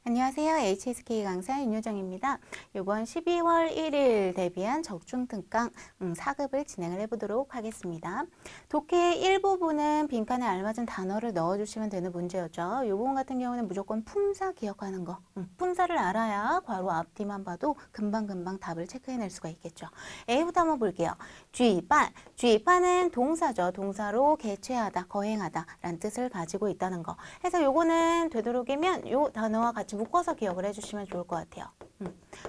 안녕하세요. HSK 강사 윤효정입니다. 이번 12월 1일 대비한 적중특강 4급을 진행을 해보도록 하겠습니다. 독해 1부분은 빈칸에 알맞은 단어를 넣어주시면 되는 문제였죠. 이 부분 같은 경우는 무조건 품사 기억하는 거. 품사를 알아야 괄호 앞뒤만 봐도 금방금방 답을 체크해낼 수가 있겠죠. A부터 한번 볼게요. 쥐반. 쥐반은 동사죠. 동사로 개최하다, 거행하다 라는 뜻을 가지고 있다는 거. 그래서 요거는 되도록이면 요 단어와 같이 묶어서 기억을 해주시면 좋을 것 같아요.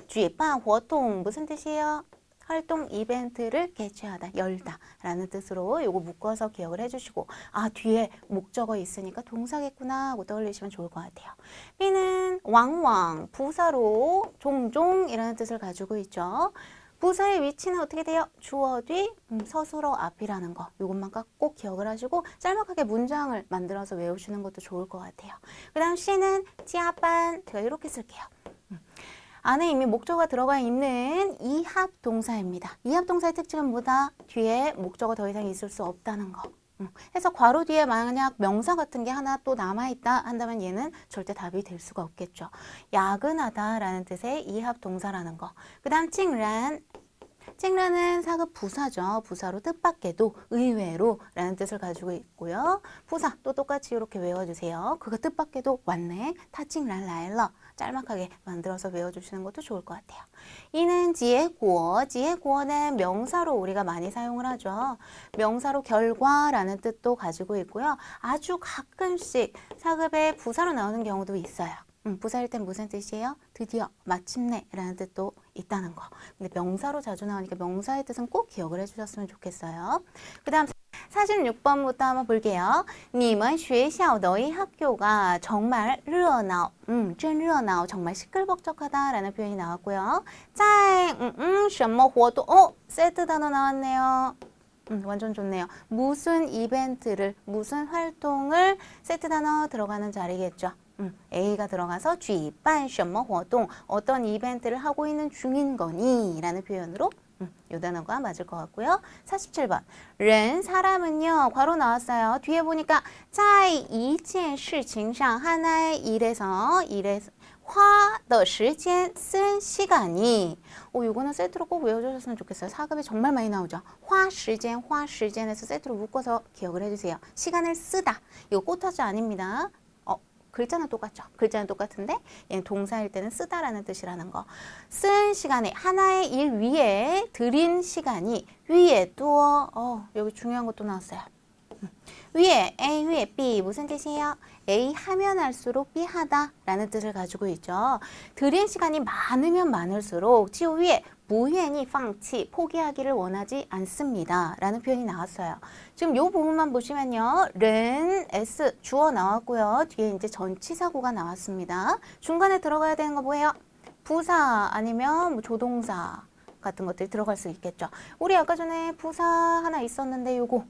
쥐반 활동 무슨 뜻이에요? 활동 이벤트를 개최하다, 열다 라는 뜻으로 요거 묶어서 기억을 해주시고 아 뒤에 목적어 있으니까 동사겠구나 하고 떠올리시면 좋을 것 같아요. B는 왕왕, 부사로 종종 이라는 뜻을 가지고 있죠. 부사의 위치는 어떻게 돼요? 주어 뒤, 서술어 앞이라는 거. 이것만 꼭 기억을 하시고 짤막하게 문장을 만들어서 외우시는 것도 좋을 것 같아요. 그 다음 C는 지하반. 제가 이렇게 쓸게요. 안에 이미 목적어가 들어가 있는 이합 동사입니다. 이합 동사의 특징은 뭐다? 뒤에 목적어 더 이상 있을 수 없다는 거. 해서 괄호 뒤에 만약 명사 같은 게 하나 또 남아있다 한다면 얘는 절대 답이 될 수가 없겠죠. 야근하다 라는 뜻의 이합 동사라는 거. 그 다음 찡란. 찡란은 사급 부사죠. 부사로 뜻밖에도 의외로 라는 뜻을 가지고 있고요. 부사 또 똑같이 이렇게 외워주세요. 그거 뜻밖에도 왔네. 타찡란 라일러. 짤막하게 만들어서 외워주시는 것도 좋을 것 같아요. 이는 지혜구어. 지혜구어는 명사로 우리가 많이 사용을 하죠. 명사로 결과라는 뜻도 가지고 있고요. 아주 가끔씩 사급에 부사로 나오는 경우도 있어요. 부사일 땐 무슨 뜻이에요? 드디어, 마침내 라는 뜻도 있다는 거. 근데 명사로 자주 나오니까 명사의 뜻은 꼭 기억을 해주셨으면 좋겠어요. 그 다음 46번부터 한번 볼게요. 你们学校 너희 학교가 정말 热闹, 真热闹, 정말 시끌벅적하다 라는 표현이 나왔고요. 在, 什么活动, 세트 단어 나왔네요. 완전 좋네요. 무슨 이벤트를, 무슨 활동을 세트 단어 들어가는 자리겠죠. A가 들어가서 举办什么活动 어떤 이벤트를 하고 있는 중인 거니 라는 표현으로 요 단어가 맞을 것 같고요. 47번 人 사람은요 괄호 나왔어요. 뒤에 보니까 在一件事情上 하나의 일에서花的时间 쓴 시간이 요거는 세트로 꼭 외워주셨으면 좋겠어요. 4급에 정말 많이 나오죠. 花时间 화시간에서 세트로 묶어서 기억을 해주세요. 시간을 쓰다. 이거 꽃하지 아닙니다. 글자는 똑같죠. 글자는 똑같은데 얘는 동사일 때는 쓰다라는 뜻이라는 거. 쓴 시간에 하나의 일 위에 들인 시간이 위에 또 여기 중요한 것도 나왔어요. 위에 A 위에 B 무슨 뜻이에요? A 하면 할수록 B 하다 라는 뜻을 가지고 있죠. 들인 시간이 많으면 많을수록 지우 위에 不愿意放弃 포기하기를 원하지 않습니다 라는 표현이 나왔어요. 지금 이 부분만 보시면요. 른, S 주어 나왔고요. 뒤에 이제 전치사구가 나왔습니다. 중간에 들어가야 되는 거 뭐예요? 부사 아니면 뭐 조동사 같은 것들이 들어갈 수 있겠죠. 우리 아까 전에 부사 하나 있었는데 요거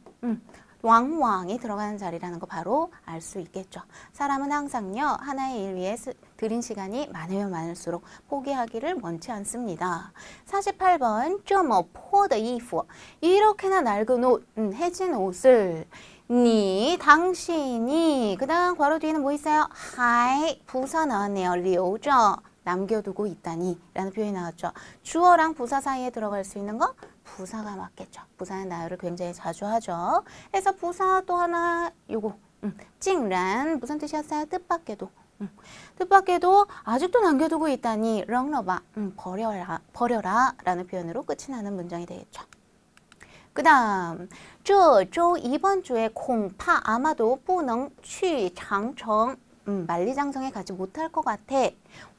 왕왕이 들어가는 자리라는 거 바로 알 수 있겠죠. 사람은 항상요. 하나의 일 위해 들인 시간이 많으면 많을수록 포기하기를 원치 않습니다. 48번 这么破的衣服 이렇게나 낡은 옷, 해진 옷을 당신이 그 다음 괄호 뒤에는 뭐 있어요? 还 부사 나왔네요. 留着 남겨두고 있다니 라는 표현이 나왔죠. 주어랑 부사 사이에 들어갈 수 있는 거? 부사가 맞겠죠. 부사는 나열을 굉장히 자주 하죠. 그래서 부사 또 하나 요거 찡란 무슨 뜻이었어요? 뜻밖에도. 뜻밖에도 아직도 남겨두고 있다니 렁러바 버려라 라는 표현으로 끝이 나는 문장이 되겠죠. 그 다음 这周 이번 주에 恐怕 아마도 不能去长城 만리장성에 가지 못할 것 같아.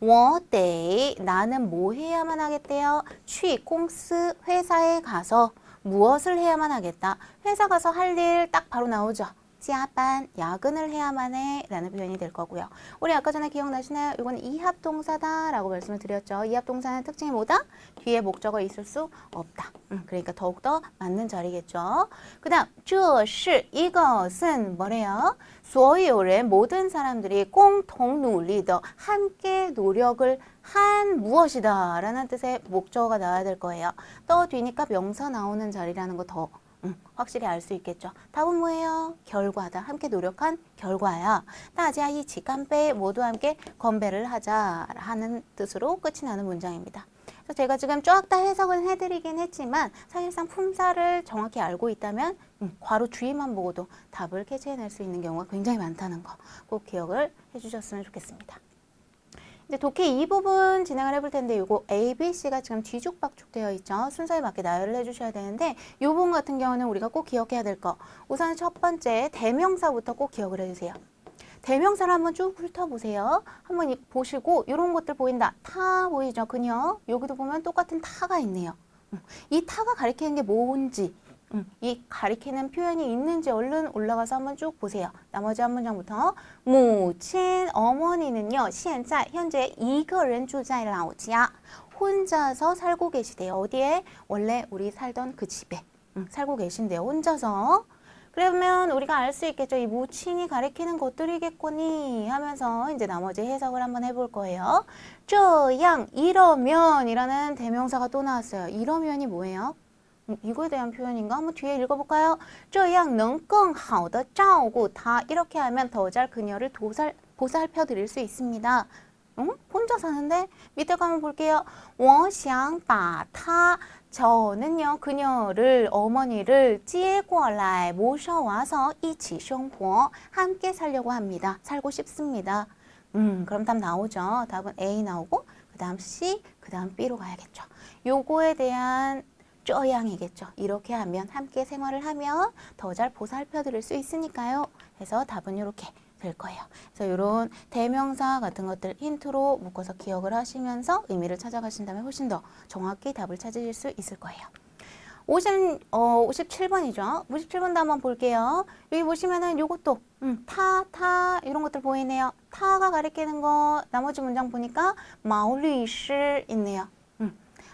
我得 나는 뭐 해야만 하겠대요? 去公司 회사에 가서 무엇을 해야만 하겠다. 회사 가서 할 일 딱 바로 나오죠. 지하반 야근을 해야만 해 라는 표현이 될 거고요. 우리 아까 전에 기억나시나요? 이건 이합동사다 라고 말씀을 드렸죠. 이합동사는 특징이 뭐다? 뒤에 목적어 있을 수 없다. 그러니까 더욱더 맞는 자리겠죠. 그 다음 这是 이것은 뭐래요? 所有人 모든 사람들이 共同努力的 함께 노력을 한 무엇이다 라는 뜻의 목적어가 나와야 될 거예요. 또 뒤니까 명사 나오는 자리라는 거 더 확실히 알 수 있겠죠. 답은 뭐예요? 결과다. 함께 노력한 결과야. 大家一起干杯. 모두 함께 건배를 하자 하는 뜻으로 끝이 나는 문장입니다. 그래서 제가 지금 쫙 다 해석을 해드리긴 했지만 사실상 품사를 정확히 알고 있다면 괄호 주의만 보고도 답을 캐치해낼 수 있는 경우가 굉장히 많다는 거 꼭 기억을 해주셨으면 좋겠습니다. 이제 독해 2부분 진행을 해볼 텐데 이거 A, B, C가 지금 뒤죽박죽 되어 있죠. 순서에 맞게 나열을 해주셔야 되는데 이 부분 같은 경우는 우리가 꼭 기억해야 될 거. 우선 첫 번째 대명사부터 꼭 기억을 해주세요. 대명사를 한번 쭉 훑어보세요. 한번 보시고 이런 것들 보인다. 타 보이죠? 그녀. 여기도 보면 똑같은 타가 있네요. 이 타가 가리키는 게 뭔지 이 가리키는 표현이 있는지 얼른 올라가서 한번 쭉 보세요. 나머지 한 문장부터 무친 어머니는요. 现在 현재 一个人住在老家 혼자서 살고 계시대요. 어디에? 원래 우리 살던 그 집에 살고 계신대요. 혼자서. 그러면 우리가 알 수 있겠죠. 이 무친이 가리키는 것들이겠거니 하면서 이제 나머지 해석을 한번 해볼 거예요. 这样 이러면 이라는 대명사가 또 나왔어요. 이러면이 뭐예요? 이거에 대한 표현인가? 한번 뒤에 읽어볼까요? 这样能更好地照顾她 이렇게 하면 더 잘 그녀를 보살펴 드릴 수 있습니다. 혼자 사는데 밑에 거 한번 볼게요. 我想把她 저는요 그녀를 어머니를 接过来 모셔와서 一起生活 함께 살려고 합니다. 살고 싶습니다. 그럼 답 나오죠. 답은 A 나오고 그 다음 C 그 다음 B로 가야겠죠. 요거에 대한 这样이겠죠. 이렇게 하면 함께 생활을 하면 더 잘 보살펴 드릴 수 있으니까요. 그래서 답은 이렇게 될 거예요. 그래서 이런 대명사 같은 것들 힌트로 묶어서 기억을 하시면서 의미를 찾아가신다면 훨씬 더 정확히 답을 찾으실 수 있을 거예요. 57번이죠. 57번도 한번 볼게요. 여기 보시면은 요것도 타 이런 것들 보이네요. 타가 가리키는 거 나머지 문장 보니까 마오리시 있네요.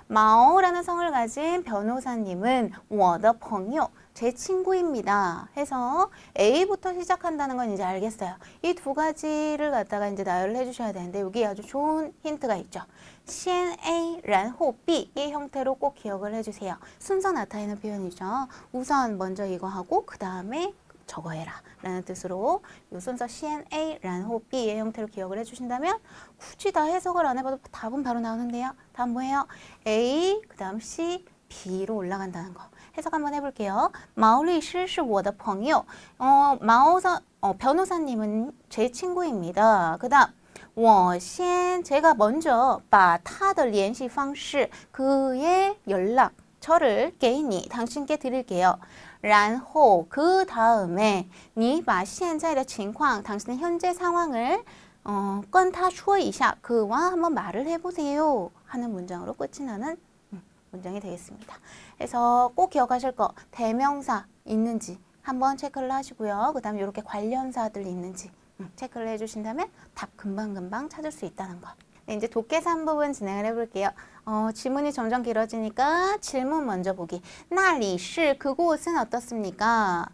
마오라는 성을 가진 변호사님은 我的朋友 제 친구입니다. 해서 A부터 시작한다는 건 이제 알겠어요. 이 두 가지를 갖다가 이제 나열을 해주셔야 되는데 여기 아주 좋은 힌트가 있죠. 先 A, 然后B 이 형태로 꼭 기억을 해주세요. 순서 나타내는 표현이죠. 우선 먼저 이거 하고 그 다음에 저거 해라 라는 뜻으로 이 순서 先 A, 然后 B의 형태로 기억을 해주신다면 굳이 다 해석을 안 해봐도 답은 바로 나오는데요. 답 뭐예요? A, 그 다음 C, B로 올라간다는 거. 해석 한번 해볼게요. 毛律师是我的朋友. 변호사님은 제 친구입니다. 그 다음 我先 제가 먼저 把他的联系方式 그의 연락처를 给你 당신께 드릴게요. 然后 그 다음에 你把现在的情况 당신의 현재 상황을 跟他说一下 그와 한번 말을 해보세요 하는 문장으로 끝이 나는 문장이 되겠습니다. 그래서 꼭 기억하실 거 대명사 있는지 한번 체크를 하시고요. 그 다음에 이렇게 관련사들 있는지 체크를 해주신다면 답 금방금방 찾을 수 있다는 거. 네, 이제 독해 3부분 진행을 해볼게요. 지문이 점점 길어지니까 질문 먼저 보기. 那里是 그곳은 어떻습니까?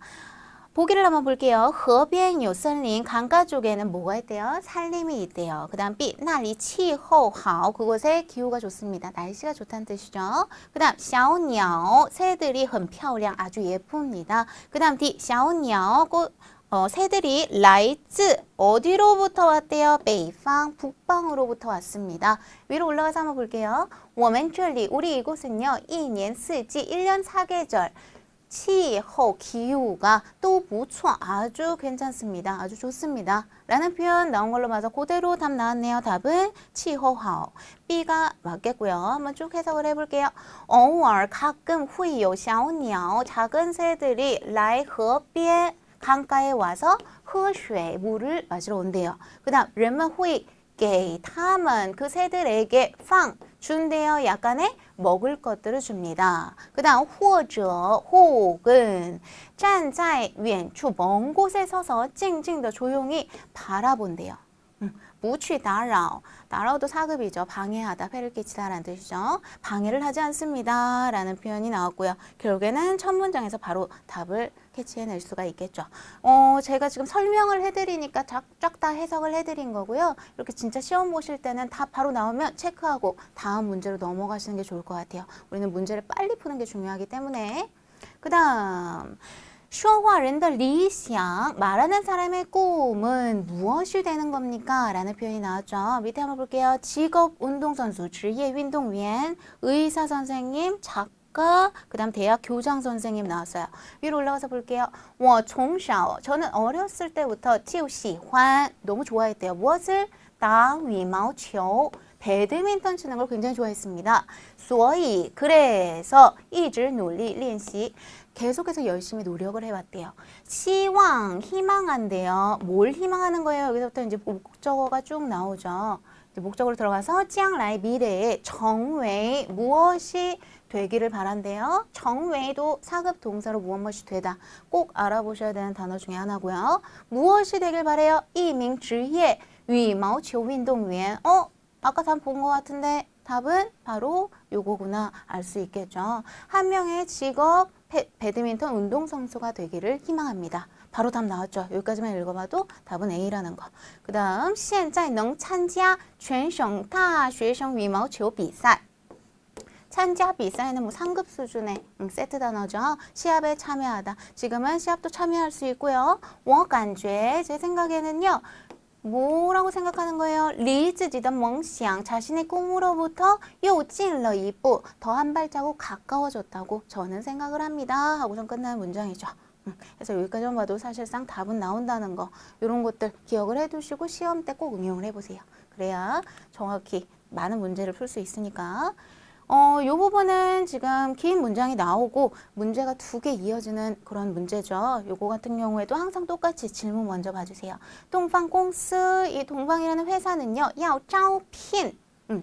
보기를 한번 볼게요. 河边有森林 강가 쪽에는 뭐가 있대요? 산림이 있대요. 그 다음 B 那里气候好 그곳의 기후가 좋습니다. 날씨가 좋다는 뜻이죠. 그 다음 小鸟 새들이 很漂亮 아주 예쁩니다. 그 다음 D 小鸟 새들이 来自 어디로부터 왔대요? 北方 북방으로부터 왔습니다. 위로 올라가서 한번 볼게요. 我们这里 우리 이곳은요 一年四季 1년 4계절气候, 기후가 또 不错 아주 괜찮습니다. 아주 좋습니다. 라는 표현 나온 걸로 봐서 그대로 답 나왔네요. 답은 气候好 B가 맞겠고요. 한번 쭉 해석을 해볼게요. 偶尔 가끔 会有小鸟 작은 새들이 来河边 강가에 와서 喝水 물을 마시러 온대요. 그 다음 人们会给他们 그 새들에게 放 준대요. 약간의 먹을 것들을 줍니다. 그 다음 或者 혹은 站在远处 먼 곳에 서서 静静的 조용히 바라본대요. 不去打扰 打扰도 사급이죠. 방해하다, 폐를 끼치다라는 뜻이죠. 방해를 하지 않습니다. 라는 표현이 나왔고요. 결국에는 첫 문장에서 바로 답을 캐치해낼 수가 있겠죠. 제가 지금 설명을 해드리니까 쫙 다 해석을 해드린 거고요. 이렇게 진짜 시험 보실 때는 답 바로 나오면 체크하고 다음 문제로 넘어가시는 게 좋을 것 같아요. 우리는 문제를 빨리 푸는 게 중요하기 때문에 그 다음 说话人的理想 말하는 사람의 꿈은 무엇이 되는 겁니까? 라는 표현이 나왔죠. 밑에 한번 볼게요. 직업 운동선수, 职业运动员, 의사 선생님, 작가, 그 다음 대학 교장 선생님 나왔어요. 위로 올라가서 볼게요. 我从小 저는 어렸을 때부터 就喜欢 너무 좋아했대요. 무엇을? 打羽毛球 배드민턴 치는 걸 굉장히 좋아했습니다. 所以 그래서 一直努力练习 계속해서 열심히 노력을 해왔대요. 시황, 희망한대요. 뭘 희망하는 거예요? 여기서부터 이제 목적어가 쭉 나오죠. 이제 목적어로 들어가서 将来 미래에 정웨이 무엇이 되기를 바란대요. 정웨이도 사급 동사로 무엇이 되다. 꼭 알아보셔야 되는 단어 중에 하나고요. 무엇이 되길 바래요? 一名职业羽毛球运动员. 아까 다 본 것 같은데 답은 바로 요거구나 알 수 있겠죠. 한 명의 직업 배드민턴 운동선수가 되기를 희망합니다. 바로 답 나왔죠. 여기까지만 읽어봐도 답은 A라는 거. 그 다음 现在能参加全省大学生羽毛球比赛 参加 비사이는 뭐 상급 수준의 세트 단어죠. 시합에 참여하다. 지금은 시합도 참여할 수 있고요. 我感觉 제 생각에는요. 뭐라고 생각하는 거예요? 离自己的梦想 자신의 꿈으로부터 又近了一步 더 한 발자국 가까워졌다고 저는 생각을 합니다. 하고선 끝나는 문장이죠. 그래서 여기까지만 봐도 사실상 답은 나온다는 거 이런 것들 기억을 해두시고 시험 때 꼭 응용을 해보세요. 그래야 정확히 많은 문제를 풀 수 있으니까. 이 부분은 지금 긴 문장이 나오고 문제가 2개 이어지는 그런 문제죠. 요거 같은 경우에도 항상 똑같이 질문 먼저 봐주세요. 동방공스, 이 동방이라는 회사는요. 要招聘,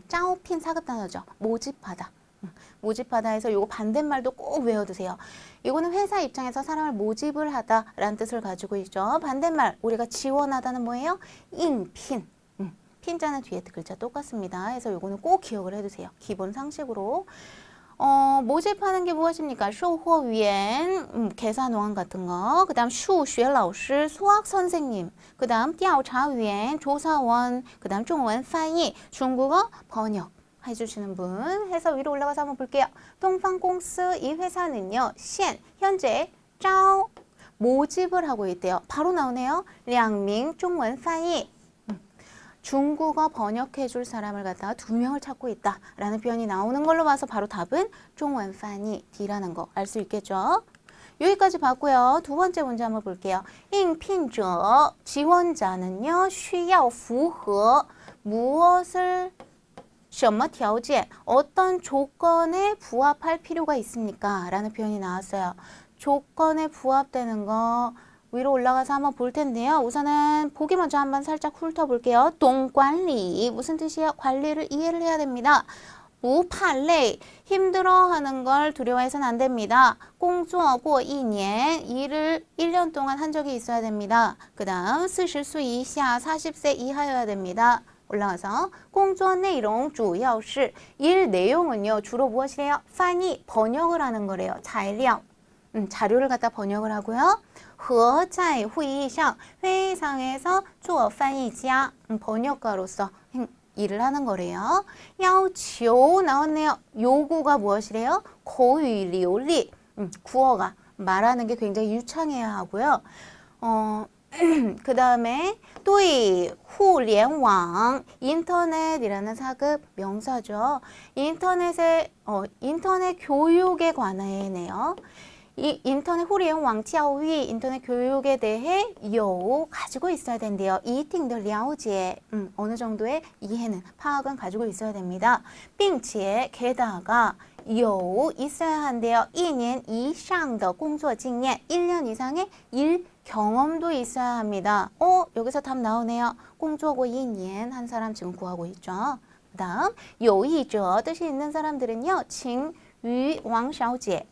招聘 사급 단어죠. 모집하다. 모집하다 해서 요거 반대말도 꼭 외워두세요. 이거는 회사 입장에서 사람을 모집을 하다라는 뜻을 가지고 있죠. 반대말 우리가 지원하다는 뭐예요? 인聘. 핀자는 뒤에 글자 똑같습니다. 그래서 요거는 꼭 기억을 해두세요. 기본 상식으로. 모집하는 게 무엇입니까? 售货员, 계산원 같은 거. 그 다음 数学老师, 수학 선생님. 그 다음 调查员, 조사원. 그 다음 中文翻译, 중국어 번역. 해주시는 분. 해서 위로 올라가서 한번 볼게요. 동방공스 이 회사는요. 现, 현재 招, 모집을 하고 있대요. 바로 나오네요. 两名中文翻译. 중국어 번역해 줄 사람을 갖다가 2명을 찾고 있다라는 표현이 나오는 걸로 봐서 바로 답은 中文翻译 D라는 거 알 수 있겠죠? 여기까지 봤고요. 2번째 문제 한번 볼게요. 应聘者 지원자는요. 需要符合 무엇을 什么条件 어떤 조건에 부합할 필요가 있습니까? 라는 표현이 나왔어요. 조건에 부합되는 거 위로 올라가서 한번 볼 텐데요. 우선은 보기 먼저 한번 살짝 훑어볼게요. 동관리 무슨 뜻이에요? 관리를 이해를 해야 됩니다. 무팔레 힘들어하는 걸 두려워해서는 안 됩니다. 工作过一年 일을 1년 동안 한 적이 있어야 됩니다. 그 다음 40岁以下 40세 이하여야 됩니다. 올라가서 工作内容主要是 일 내용은요. 주로 무엇이래요? 翻译 번역을 하는 거래요.材料 자료를 갖다 번역을 하고요. 和在会议上 회의상에서 做翻译家 번역가로서 일을 하는 거래요. 要求 나왔네요. 요구가 무엇이래요? 口语流利 구어가 말하는 게 굉장히 유창해야 하고요. 그 다음에 对互联网 인터넷이라는 사급 명사죠. 인터넷 교육에 관해네요. 이 인터넷 후리엔왕教育 인터넷 교육에 대해 요 가지고 있어야 된대요. 이팅더 了解 어느 정도의 이해는 파악은 가지고 있어야 됩니다. 并且 게다가 요 있어야 한대요. 1年以上的工作经验 1년 이상의 일 경험도 있어야 합니다. 여기서 답 나오네요. 工作过1年 한 사람 지금 구하고 있죠. 그 다음 有意者 뜻이 있는 사람들은요. 请与王小姐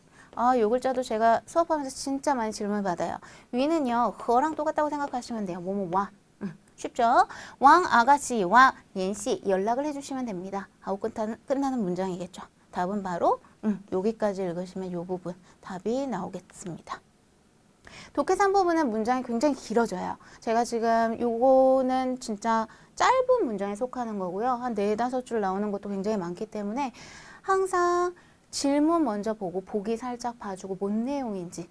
요 글자도 제가 수업하면서 진짜 많이 질문 받아요. 위는요. 허랑 똑같다고 생각하시면 돼요. 뭐뭐와. 쉽죠? 왕 아가씨와 연시 연락을 해주시면 됩니다. 하고 끝나는 문장이겠죠. 답은 바로 여기까지 읽으시면 요 부분 답이 나오겠습니다. 독해상 부분은 문장이 굉장히 길어져요. 제가 지금 요거는 진짜 짧은 문장에 속하는 거고요. 한 4, 5줄 나오는 것도 굉장히 많기 때문에 항상 질문 먼저 보고 보기 살짝 봐주고 뭔 내용인지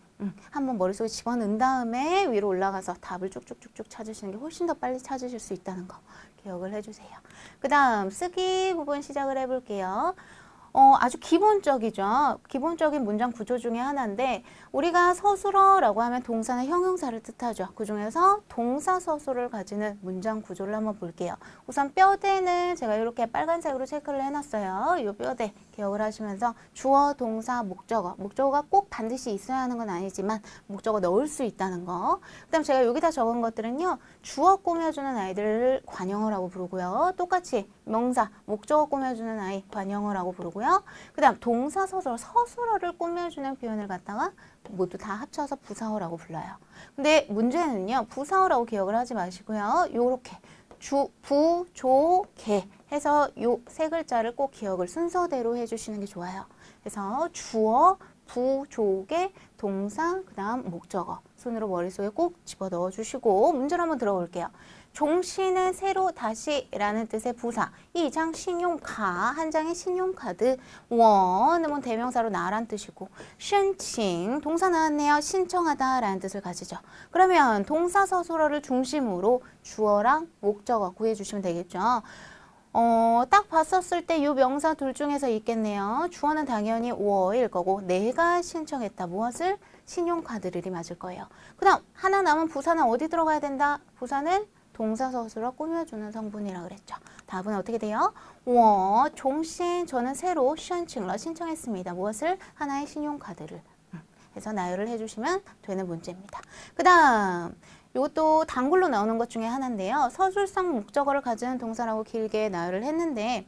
한번 머릿속에 집어넣은 다음에 위로 올라가서 답을 쭉쭉쭉쭉 찾으시는 게 훨씬 더 빨리 찾으실 수 있다는 거 기억을 해주세요. 그 다음 쓰기 부분 시작을 해볼게요. 아주 기본적이죠. 기본적인 문장 구조 중에 하나인데 우리가 서술어라고 하면 동사나 형용사를 뜻하죠. 그중에서 동사 서술을 가지는 문장 구조를 한번 볼게요. 우선 뼈대는 제가 이렇게 빨간색으로 체크를 해놨어요. 이 뼈대 기억을 하시면서 주어, 동사, 목적어. 목적어가 꼭 반드시 있어야 하는 건 아니지만 목적어 넣을 수 있다는 거. 그 다음 제가 여기다 적은 것들은요. 주어 꾸며주는 아이들을 관형어라고 부르고요. 똑같이 명사, 목적어 꾸며주는 아이 관형어라고 부르고요. 그 다음 동사, 서술어를 꾸며주는 표현을 갖다가 모두 다 합쳐서 부사어라고 불러요. 근데 문제는요. 부사어라고 기억을 하지 마시고요. 요렇게 부, 조, 개 해서 요 세 글자를 꼭 기억을 순서대로 해주시는 게 좋아요. 그래서 주어, 부, 조, 개, 동사, 그 다음 목적어 손으로 머릿속에 꼭 집어넣어 주시고 문제를 한번 들어볼게요. 종시는 새로 다시 라는 뜻의 부사. 2장 신용카, 한 장의 신용카드. 원은 대명사로 나란 뜻이고申请, 동사 나왔네요. 신청하다 라는 뜻을 가지죠. 그러면 동사 서술어를 중심으로 주어랑 목적어 구해주시면 되겠죠. 딱 봤었을 때 이 명사 둘 중에서 있겠네요. 주어는 당연히 워일 거고 내가 신청했다. 무엇을? 신용카드를이 맞을 거예요. 그 다음 하나 남은 부사는 어디 들어가야 된다? 부사는 동사 서술어 꾸며주는 성분이라 그랬죠. 답은 어떻게 돼요? 我重新 저는 새로 申请了 신청했습니다. 무엇을? 하나의 신용카드를. 해서 나열을 해주시면 되는 문제입니다. 그 다음 이것도 단글로 나오는 것 중에 하나인데요. 서술상 목적어를 가지는 동사라고 길게 나열을 했는데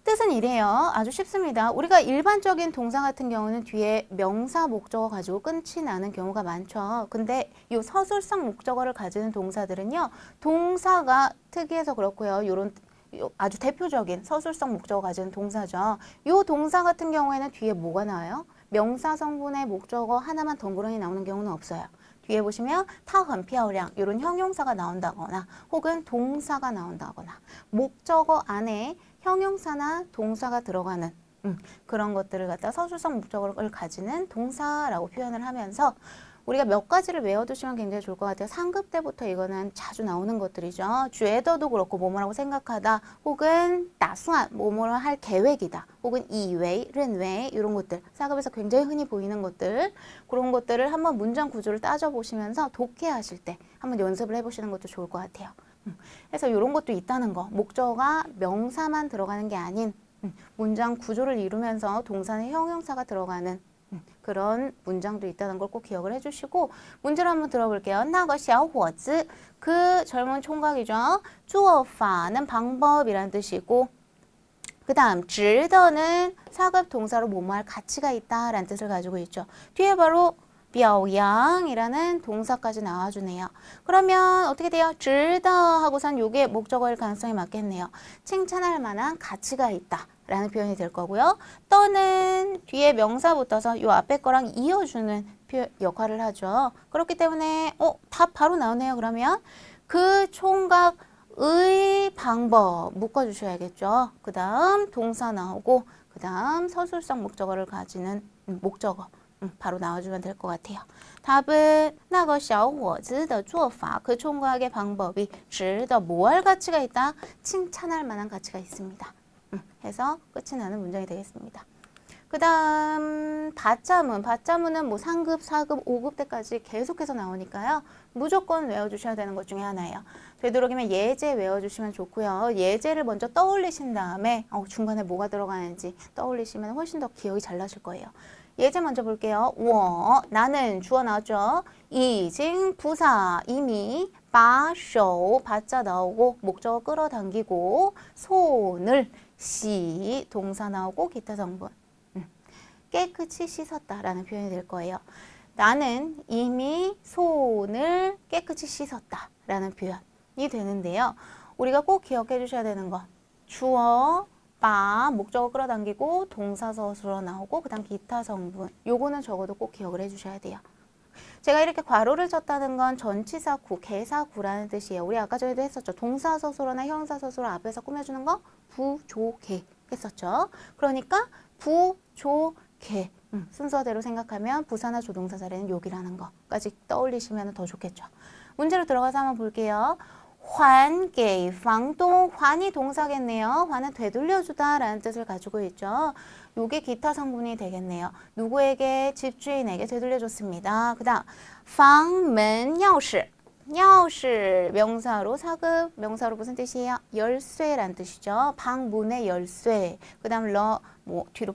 뜻은 이래요. 아주 쉽습니다. 우리가 일반적인 동사 같은 경우는 뒤에 명사 목적어 가지고 끝이 나는 경우가 많죠. 근데 이 서술상 목적어를 가지는 동사들은요. 동사가 특이해서 그렇고요. 요런 아주 대표적인 서술성 목적어 가지는 동사죠. 이 동사 같은 경우에는 뒤에 뭐가 나와요? 명사 성분의 목적어 하나만 덩그러니 나오는 경우는 없어요. 뒤에 보시면 她很漂亮 이런 형용사가 나온다거나 혹은 동사가 나온다거나 목적어 안에 형용사나 동사가 들어가는 그런 것들을 갖다 서술성 목적어를 가지는 동사라고 표현을 하면서 우리가 몇 가지를 외워두시면 굉장히 좋을 것 같아요. 상급 때부터 이거는 자주 나오는 것들이죠. 죄더도 그렇고 뭐뭐라고 생각하다 혹은打算 뭐뭐를 할 계획이다 혹은 이외, 른외 이런 것들 사급에서 굉장히 흔히 보이는 것들 그런 것들을 한번 문장 구조를 따져보시면서 독해하실 때 한번 연습을 해보시는 것도 좋을 것 같아요. 그래서 이런 것도 있다는 거 목적어가 명사만 들어가는 게 아닌 문장 구조를 이루면서 동사는 형용사가 들어가는 그런 문장도 있다는 걸 꼭 기억을 해주시고 문제를 한번 들어볼게요. 那个小伙子 그 젊은 총각이죠. 做法는 방법이라는 뜻이고 그 다음 值得는 사급 동사로 뭐뭐 할 가치가 있다 라는 뜻을 가지고 있죠. 뒤에 바로 表扬이라는 동사까지 나와주네요. 그러면 어떻게 돼요? 值得 하고선 요게 목적어일 가능성이 많겠네요. 칭찬할 만한 가치가 있다 라는 표현이 될 거고요. 떠는 뒤에 명사 붙어서 요 앞에 거랑 이어주는 역할을 하죠. 그렇기 때문에 답 바로 나오네요. 그러면 그 총각의 방법 묶어주셔야겠죠. 그 다음 동사 나오고 그 다음 서술성 목적어를 가지는 목적어 바로 나와주면 될 것 같아요. 답은 那个小伙子的做法 그 총각의 방법이 值得 뭐 할 가치가 있다? 칭찬할 만한 가치가 있습니다. 해서 끝이 나는 문장이 되겠습니다. 그 다음 받자문은 뭐 3급, 4급, 5급 때까지 계속해서 나오니까요. 무조건 외워주셔야 되는 것 중에 하나예요. 되도록이면 예제 외워주시면 좋고요. 예제를 먼저 떠올리신 다음에 중간에 뭐가 들어가는지 떠올리시면 훨씬 더 기억이 잘 나실 거예요. 예제 먼저 볼게요. 我 나는 주어 나왔죠. 已经 부사 이미 把手 받자 나오고 목적어 끌어당기고 손을 시 동사 나오고 기타 성분 깨끗이 씻었다라는 표현이 될 거예요. 나는 이미 손을 깨끗이 씻었다라는 표현이 되는데요. 우리가 꼭 기억해 주셔야 되는 거 주어 바 목적어 끌어당기고 동사 서술어 나오고 그 다음 기타 성분 요거는 적어도 꼭 기억을 해주셔야 돼요. 제가 이렇게 괄호를 쳤다는 건 전치사 구, 개사 구라는 뜻이에요. 우리 아까 전에도 했었죠. 동사 서술어나 형사 서술어 앞에서 꾸며주는 거 부, 조, 개 했었죠. 그러니까 부족해. 순서대로 생각하면 부사나 조동사 자리는 여기라는 거까지 떠올리시면 더 좋겠죠. 문제로 들어가서 한번 볼게요. 还给房东 환이 동사겠네요. 환은 되돌려주다 라는 뜻을 가지고 있죠. 요게 기타 성분이 되겠네요. 누구에게? 집주인에게 되돌려줬습니다. 그 다음 房门钥匙 钥匙 명사로 사급 명사로 무슨 뜻이에요? 열쇠란 뜻이죠. 방문의 열쇠. 그 다음 뭐 뒤로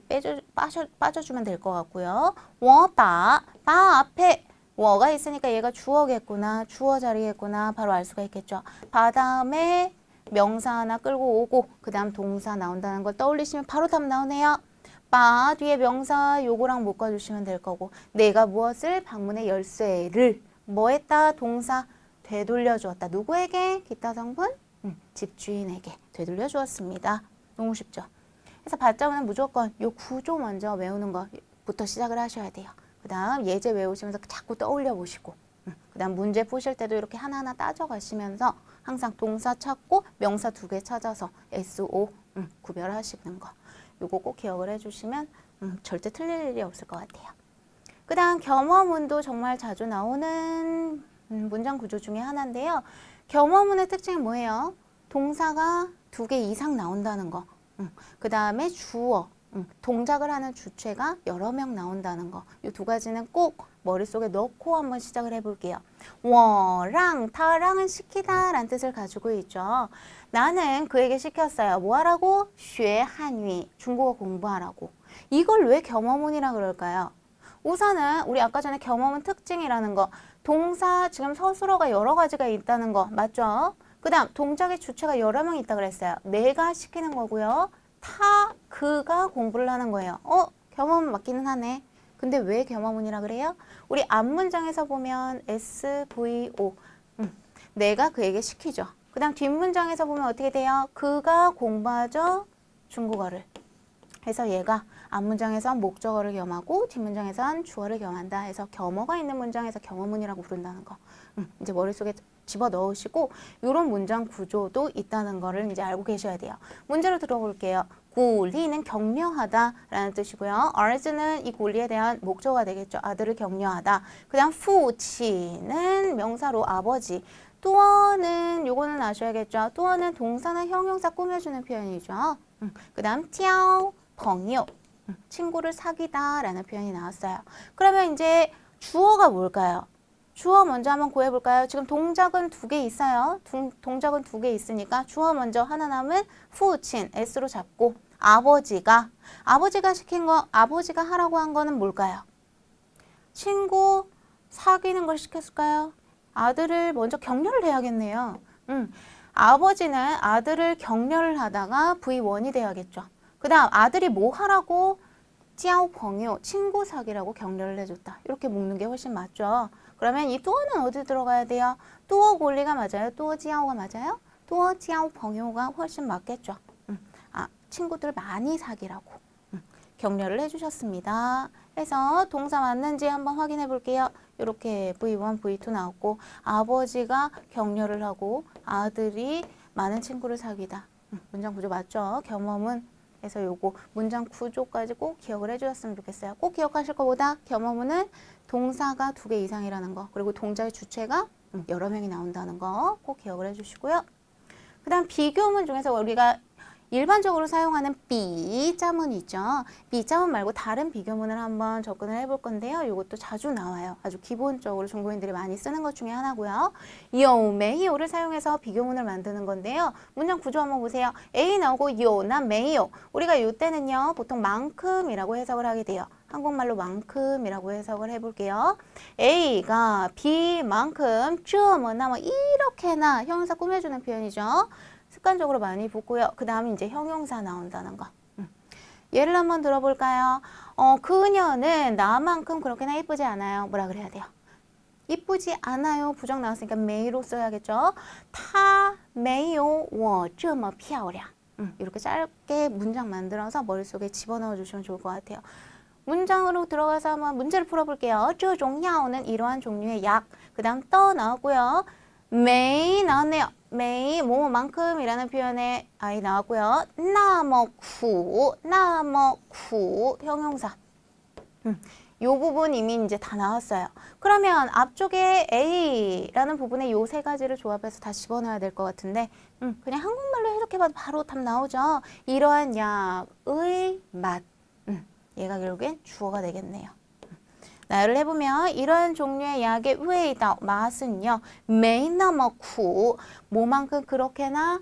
빠져주면 될 것 같고요. 我把 바 앞에 워가 있으니까 얘가 주어겠구나. 주어 자리겠구나. 바로 알 수가 있겠죠. 바 다음에 명사 하나 끌고 오고 그 다음 동사 나온다는 걸 떠올리시면 바로 답 나오네요. 바 뒤에 명사 요거랑 묶어주시면 될 거고 내가 무엇을? 방문의 열쇠를 뭐 했다? 동사 되돌려 주었다. 누구에게? 기타 성분? 집주인에게 되돌려 주었습니다. 너무 쉽죠? 그래서 받자면 무조건 요 구조 먼저 외우는 것부터 시작을 하셔야 돼요. 그 다음 예제 외우시면서 자꾸 떠올려 보시고 그 다음 문제 푸실 때도 이렇게 하나하나 따져가시면서 항상 동사 찾고 명사 2개 찾아서 SO 구별하시는 거 요거 꼭 기억을 해주시면 절대 틀릴 일이 없을 것 같아요. 그 다음 겸허문도 정말 자주 나오는 문장 구조 중에 하나인데요. 겸허문의 특징은 뭐예요? 동사가 2개 이상 나온다는 거. 그 다음에 주어. 동작을 하는 주체가 여러 명 나온다는 거. 이 2가지는 꼭 머릿속에 넣고 한번 시작을 해볼게요. 我让他랑은 시키다 라는 뜻을 가지고 있죠. 나는 그에게 시켰어요. 뭐 하라고? 学汉语 중국어 공부하라고. 이걸 왜 겸허문이라 그럴까요? 우선은 우리 아까 전에 겸허문 특징이라는 거. 동사 지금 서술어가 여러 가지가 있다는 거 맞죠? 그 다음 동작의 주체가 여러 명 있다 그랬어요. 내가 시키는 거고요. 그가 공부를 하는 거예요. 겸허문 맞기는 하네. 근데 왜 겸허문이라 그래요? 우리 앞문장에서 보면 SVO 내가 그에게 시키죠. 그 다음 뒷문장에서 보면 어떻게 돼요? 그가 공부하죠. 중국어를. 그래서 얘가 앞문장에선 목적어를 겸하고 뒷문장에선 주어를 겸한다 해서 겸어가 있는 문장에서 겸허문이라고 부른다는 거. 이제 머릿속에 집어넣으시고 이런 문장 구조도 있다는 거를 이제 알고 계셔야 돼요. 문제로 들어볼게요. 구리는 격려하다라는 뜻이고요. urge는 이 구리에 대한 목적어가 되겠죠. 아들을 격려하다. 그 다음父亲는 명사로 아버지. 또어는 요거는 아셔야겠죠. 또어는 동사나 형용사 꾸며주는 표현이죠. 그 다음 交朋友 친구를 사귀다 라는 표현이 나왔어요. 그러면 이제 주어가 뭘까요? 주어 먼저 한번 구해볼까요? 지금 동작은 2개 있어요. 동작은 2개 있으니까 주어 먼저 하나 남은父亲 S로 잡고 아버지가 시킨 거 아버지가 하라고 한 거는 뭘까요? 친구 사귀는 걸 시켰을까요? 아들을 먼저 격려를 해야겠네요. 아버지는 아들을 격려를 하다가 V1이 돼야겠죠. 그 다음 아들이 뭐 하라고? 交朋友 친구 사귀라고 격려를 해줬다. 이렇게 묶는 게 훨씬 맞죠. 그러면 이 또어는 어디 들어가야 돼요? 또어 권리가 맞아요? 또어 지아오가 맞아요? 또어 지아오朋友가 훨씬 맞겠죠. 친구들 많이 사귀라고 격려를 해주셨습니다. 해서 동사 맞는지 한번 확인해 볼게요. 이렇게 V1, V2 나왔고 아버지가 격려를 하고 아들이 많은 친구를 사귀다. 문장 구조 맞죠? 겸허문. 그래서 요거 문장 구조까지 꼭 기억을 해주셨으면 좋겠어요. 꼭 기억하실 것보다 겸허문은 동사가 2개 이상이라는 거 그리고 동작의 주체가 여러 명이 나온다는 거 꼭 기억을 해주시고요. 그 다음 비교문 중에서 우리가 일반적으로 사용하는 비자문 있죠. 비자문 말고 다른 비교문을 한번 접근을 해볼 건데요. 이것도 자주 나와요. 아주 기본적으로 중국인들이 많이 쓰는 것 중에 하나고요. 요,没有를 사용해서 비교문을 만드는 건데요. 문장 구조 한번 보세요. A 나오고 요나 没有. 우리가 이때는요. 보통 만큼이라고 해석을 하게 돼요. 한국말로 만큼이라고 해석을 해볼게요. A가 B만큼 这么那么 이렇게나 형용사 꾸며주는 표현이죠. 습관적으로 많이 붙고요. 그 다음에 이제 형용사 나온다는 거. 예를 한번 들어볼까요? 그녀는 나만큼 그렇게나 예쁘지 않아요. 뭐라 그래야 돼요? 이쁘지 않아요. 부정 나왔으니까 没로 써야겠죠. 她没有我这么漂亮. 이렇게 짧게 문장 만들어서 머릿속에 집어넣어 주시면 좋을 것 같아요. 문장으로 들어가서 한번 문제를 풀어볼게요. 这种药는 이러한 종류의 약. 그 다음 떠 나오고요. 매일 나왔네요. 매일 뭐뭐만큼이라는 표현에 아이 나왔고요. 那么苦 형용사. 요 부분 이미 이제 다 나왔어요. 그러면 앞쪽에 A라는 부분에 요 세 가지를 조합해서 다 집어넣어야 될 것 같은데 그냥 한국말로 해석해봐도 바로 답 나오죠. 이러한 약의 맛. 얘가 결국엔 주어가 되겠네요. 나열을 해보면 이러한 종류의 약의 味道 맛은요. 没那么苦 뭐만큼 그렇게나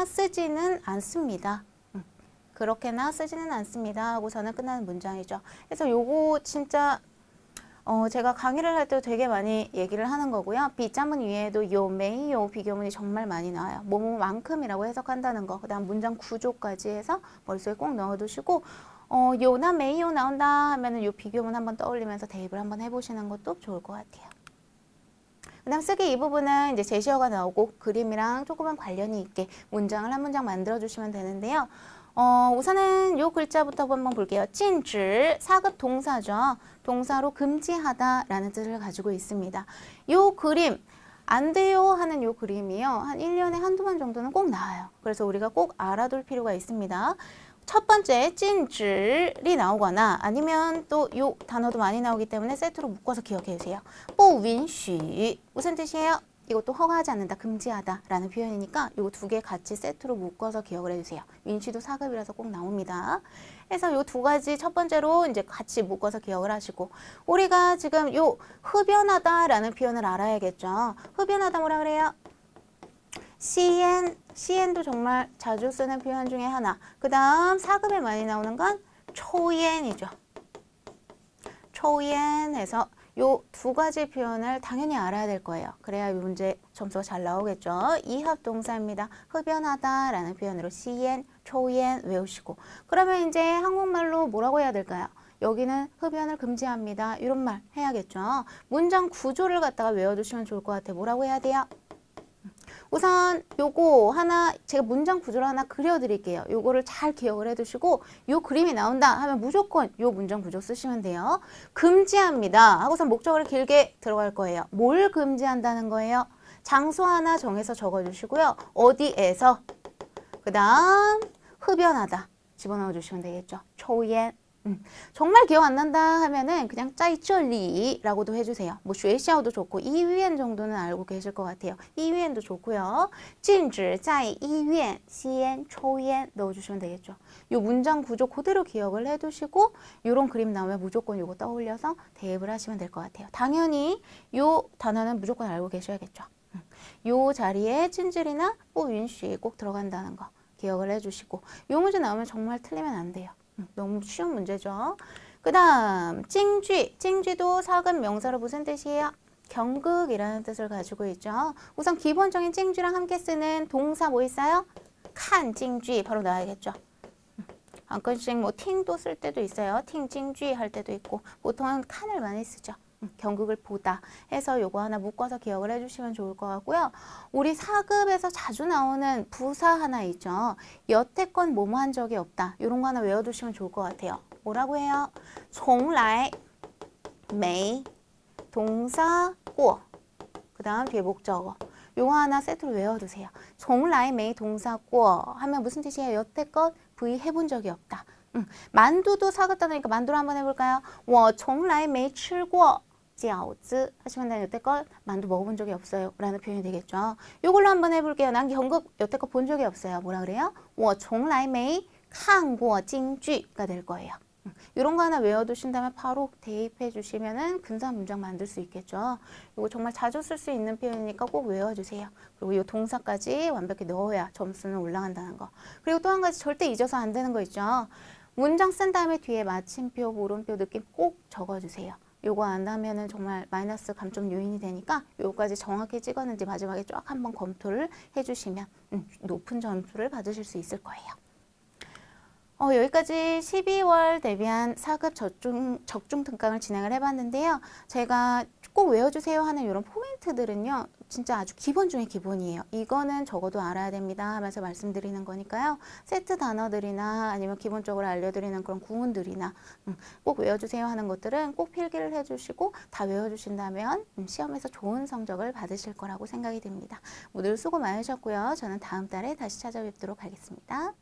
쓰지는 않습니다. 그렇게나 쓰지는 않습니다. 하고서는 끝나는 문장이죠. 그래서 요거 진짜 제가 강의를 할 때 되게 많이 얘기를 하는 거고요. 비자문 위에도 요, 메이, 요 비교문이 정말 많이 나와요. 뭐뭐만큼이라고 해석한다는 거. 그 다음 문장 구조까지 해서 머릿속에 꼭 넣어두시고 요나 메이요 나온다 하면은 요 비교문 한번 떠올리면서 대입을 한번 해보시는 것도 좋을 것 같아요. 그 다음 쓰기 이 부분은 이제 제시어가 나오고 그림이랑 조금만 관련이 있게 문장을 한 문장 만들어주시면 되는데요. 우선은 요 글자부터 한번 볼게요. 禁止 사급 동사죠. 동사로 금지하다라는 뜻을 가지고 있습니다. 요 그림 안 돼요 하는 요 그림이요. 한 1년에 한두 번 정도는 꼭 나와요. 그래서 우리가 꼭 알아둘 필요가 있습니다. 첫 번째 禁止이 나오거나 아니면 또 요 단어도 많이 나오기 때문에 세트로 묶어서 기억해 주세요. 不允许 무슨 뜻이에요? 이것도 허가하지 않는다, 금지하다 라는 표현이니까 요 두 개 같이 세트로 묶어서 기억을 해주세요. 윈시도 사급이라서 꼭 나옵니다. 그래서 요 두 가지 첫 번째로 이제 같이 묶어서 기억을 하시고 우리가 지금 요 흡연하다 라는 표현을 알아야겠죠. 흡연하다 뭐라 그래요? 시엔도 정말 자주 쓰는 표현 중에 하나. 그 다음 사급에 많이 나오는 건 초옌이죠. 초옌해서 요 두 가지 표현을 당연히 알아야 될 거예요. 그래야 이 문제 점수가 잘 나오겠죠. 이합 동사입니다. 흡연하다 라는 표현으로 시엔, 초옌 외우시고 그러면 이제 한국말로 뭐라고 해야 될까요? 여기는 흡연을 금지합니다. 이런 말 해야겠죠. 문장 구조를 갖다가 외워두시면 좋을 것 같아요. 뭐라고 해야 돼요? 우선 요거 하나 제가 문장 구조를 하나 그려드릴게요. 요거를 잘 기억을 해두시고 요 그림이 나온다 하면 무조건 요 문장 구조 쓰시면 돼요. 금지합니다 하고서 목적어를 길게 들어갈 거예요. 뭘 금지한다는 거예요? 장소 하나 정해서 적어주시고요. 어디에서 그 다음 흡연하다 집어넣어 주시면 되겠죠. 초옌 정말 기억 안 난다 하면은 그냥 짜이쩌리라고도 해주세요. 뭐 쉐샤오도 좋고 이위엔 정도는 알고 계실 것 같아요. 이위엔도 좋고요. 禁止在医院吸烟抽烟 넣어주시면 되겠죠. 요 문장 구조 그대로 기억을 해두시고 요런 그림 나오면 무조건 요거 떠올려서 대입을 하시면 될 것 같아요. 당연히 요 단어는 무조건 알고 계셔야겠죠. 요 자리에 찐질이나 뽀윤쉬 꼭 들어간다는 거 기억을 해주시고 요 문제 나오면 정말 틀리면 안 돼요. 너무 쉬운 문제죠. 그 다음 찡쥐, 찡쥐도 사급 명사로 무슨 뜻이에요? 경극이라는 뜻을 가지고 있죠. 우선 기본적인 찡쥐랑 함께 쓰는 동사 뭐 있어요? 칸 찡쥐 바로 나와야겠죠. 가끔씩 뭐 팅도 쓸 때도 있어요. 팅 찡쥐 할 때도 있고 보통은 칸을 많이 쓰죠. 경극을 보다 해서 요거 하나 묶어서 기억을 해주시면 좋을 것 같고요. 우리 사급에서 자주 나오는 부사 하나 있죠. 여태껏 뭐뭐 한 적이 없다. 이런 거 하나 외워두시면 좋을 것 같아요. 뭐라고 해요? 从来没 동사 过 그 다음 뒤에 목적어 요거 하나 세트로 외워두세요. 从来没 동사 过 하면 무슨 뜻이에요? 여태껏 V 해본 적이 없다. 만두도 사갔다니까 만두를 한번 해볼까요? 我从来没吃过饺子 하시면 난 여태껏 만두 먹어본 적이 없어요 라는 표현이 되겠죠. 요걸로 한번 해볼게요. 난 경극 여태껏 본 적이 없어요. 뭐라 그래요? 我从来没看过京剧가 될 거예요. 이런 거 하나 외워두신다면 바로 대입해 주시면은 근사한 문장 만들 수 있겠죠. 이거 정말 자주 쓸 수 있는 표현이니까 꼭 외워주세요. 그리고 이 동사까지 완벽히 넣어야 점수는 올라간다는 거. 그리고 또 한 가지 절대 잊어서 안 되는 거 있죠. 문장 쓴 다음에 뒤에 마침표, 물음표, 느낌 꼭 적어주세요. 요거 안 하면은 정말 마이너스 감점 요인이 되니까 요거까지 정확히 찍었는지 마지막에 쫙 한번 검토를 해주시면 높은 점수를 받으실 수 있을 거예요. 여기까지 12월 대비한 4급 적중 특강을 진행을 해봤는데요. 제가 꼭 꼭 외워주세요 하는 이런 포인트들은요. 진짜 아주 기본 중에 기본이에요. 이거는 적어도 알아야 됩니다 하면서 말씀드리는 거니까요. 세트 단어들이나 아니면 기본적으로 알려드리는 그런 구문들이나 꼭 외워주세요 하는 것들은 꼭 필기를 해주시고 다 외워주신다면 시험에서 좋은 성적을 받으실 거라고 생각이 됩니다. 늘 수고 많으셨고요. 저는 다음 달에 다시 찾아뵙도록 하겠습니다.